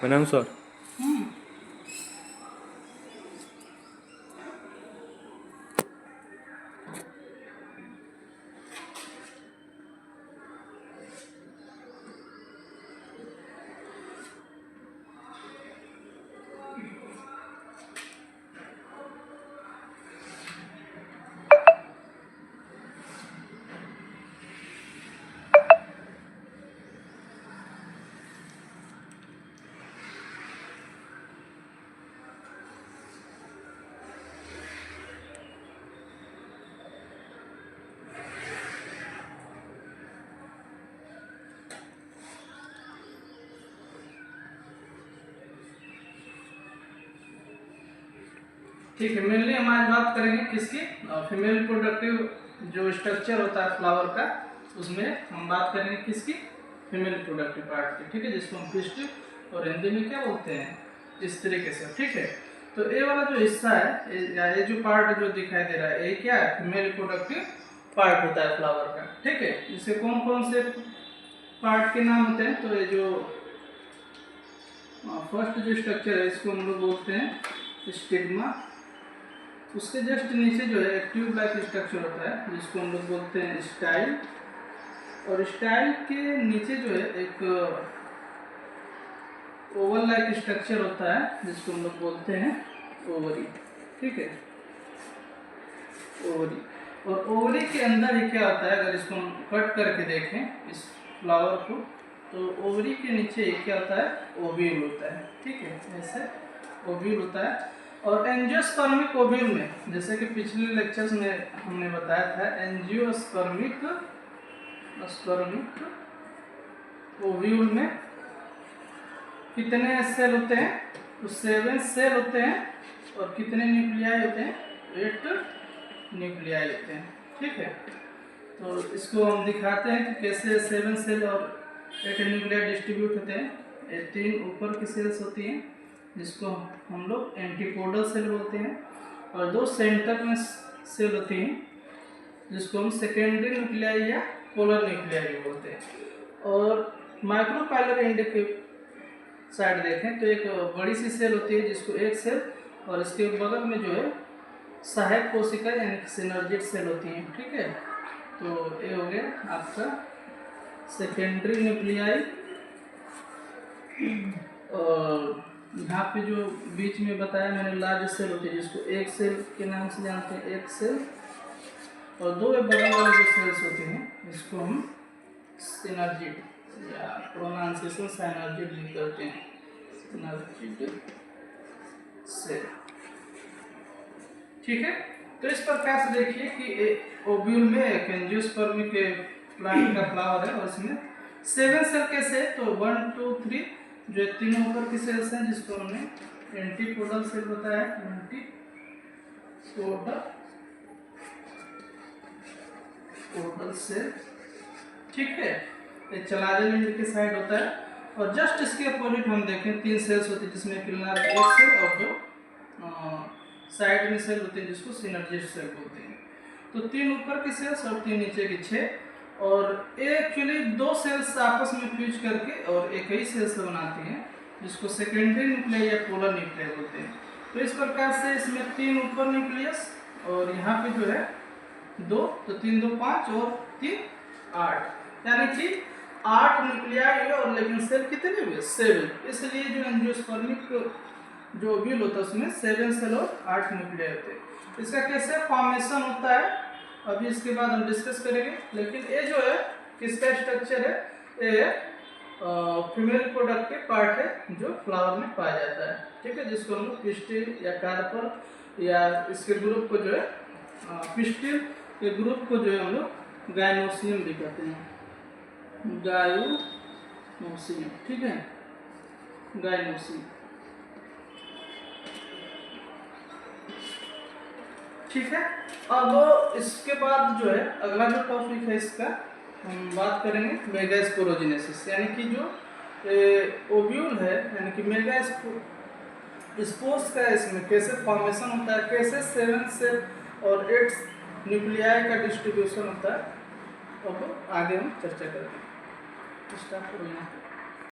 प्रणाम सर। ठीक है, मेनली हम आज बात करेंगे किसकी, फीमेल रिप्रोडक्टिव जो स्ट्रक्चर होता है फ्लावर का, उसमें हम बात करेंगे किसकी, फीमेल रिप्रोडक्टिव पार्ट की। ठीक है, जिसको हम पिस्टिल और हिंदी में क्या बोलते हैं, इस तरीके से। ठीक है, तो ये वाला जो हिस्सा है, ये जो पार्ट जो दिखाई दे रहा है, ये क्या है, फीमेल रिप्रोडक्टिव पार्ट होता है फ्लावर का। ठीक है, इसके कौन कौन से पार्ट के नाम होते हैं, तो ये जो फर्स्ट जो स्ट्रक्चर है इसको हम लोग बोलते हैं स्टिग्मा। उसके जस्ट नीचे जो है एक ट्यूब लाइक स्ट्रक्चर होता है जिसको हम लोग बोलते हैं स्टाइल, और स्टाइल के नीचे जो है एक ओवल लाइक स्ट्रक्चर होता है जिसको हम लोग बोलते हैं ओवरी। ठीक है, ओवरी। और ओवरी के अंदर ही क्या होता है, अगर इसको हम कट करके देखें इस फ्लावर को, तो ओवरी के नीचे क्या होता है, ओव्यूल होता है। ठीक है, ऐसे ओव्यूल होता है। और एंजियोस्पर्मिक ओव्यूल में, जैसे कि पिछले लेक्चर्स में हमने बताया था, एंजियोस्पर्मिक ओव्यूल में कितने सेल होते हैं, तो 7 सेल होते हैं। और कितने न्यूक्लियाई होते हैं, 8 न्यूक्लियाई होते हैं। ठीक है, तो इसको हम दिखाते हैं कि कैसे 7 सेल और 8 न्यूक्लियाई डिस्ट्रीब्यूट होते हैं। ये 3 ऊपर की सेल्स होती हैं जिसको हम लोग एंटीपोडल सेल बोलते हैं, और 2 सेंटर में सेल होती हैं जिसको हम सेकेंडरी न्यूक्लियाई या पोलर न्यूक्लियाई भी बोलते हैं। और माइक्रोपाइलर एंड के साइड देखें तो एक बड़ी सी सेल होती है जिसको एक सेल, और इसके बगल में जो है सहायक कोशिका यानी सिनर्जिक सेल होती हैं। ठीक है, तो ये हो गया आपका सेकेंडरी न्यूक्लियाई। और यहाँ पे जो बीच में बताया मैंने लार्ज सेल होती है जिसको एक सेल के नाम से जानते हैं, एक सेल। और 2 बगल वाले जो सेल्स होते हैं जिसको हम सिनर्जिड या प्रोनाउंसिएशन सिनर्जिड लिख करते हैं, सिनर्जिड सेल। ठीक है, तो इस प्रकार से देखिए कि ओव्यूल में एक एंजियोस्पर्मिक प्लांट का फ्लावर है और इसमें 7 सेल कैसे, तो 1 2 3 जो 3 ऊपर की सेल्स हैं जिसको हमने एंटीपोडल सेल बताया, एंटीपोडल सेल। ठीक है, ये चलाजल एंड के साइड होता है। और जस्ट इसके अपोजिट हम देखें 3 सेल्स होती है जिसमें किलनार एक सेल और 2 साइड में सेल होते हैं जिसको सिनर्जिस्ट सेल बोलते हैं। तो 3 ऊपर की सेल्स और 3 नीचे की 6, और ये एक्चुअली 2 सेल्स आपस में फ्यूज करके और एक ही सेल से बनाती हैं जिसको सेकेंडरी न्यूक्लियाई या पोलर न्यूक्लियाई बोलते हैं। तो इस प्रकार से इसमें 3 ऊपर न्यूक्लियस और यहाँ पे जो है 2, तो 3 2 5 और 3 8, यानी कि 8 न्यूक्लियाई है। और लेकिन सेल कितने हुए, 7। इसलिए जो एंजियोस्पर्मिक जो ओव्यूल होता है उसमें 7 सेल और 8 न्यूक्लियाई होते हैं। इसका कैसे फॉर्मेशन होता है अभी इसके बाद हम डिस्कस करेंगे। लेकिन ये जो है किसका स्ट्रक्चर है, ये फीमेल रिप्रोडक्टिव पार्ट है जो फ्लावर में पाया जाता है। ठीक है, जिसको हम लोग पिस्टिल या कार्पल या इसके ग्रुप को जो है पिस्टिल के ग्रुप को जो है हम लोग गायनोसियम भी कहते हैं, गायनोसियम। ठीक है, गायनोसियम। ठीक है, अब इसके बाद जो है अगला जो टॉपिक है इसका हम बात करेंगे मेगास्पोरोजेनेसिस, यानी कि जो ओव्यूल है यानी कि मेगास्पोर्स का इसमें कैसे फॉर्मेशन होता है, कैसे 7 सेल और 8 न्यूक्लियाई का डिस्ट्रीब्यूशन होता है, अब आगे हम चर्चा करेंगे। स्टार्ट करो यहाँ।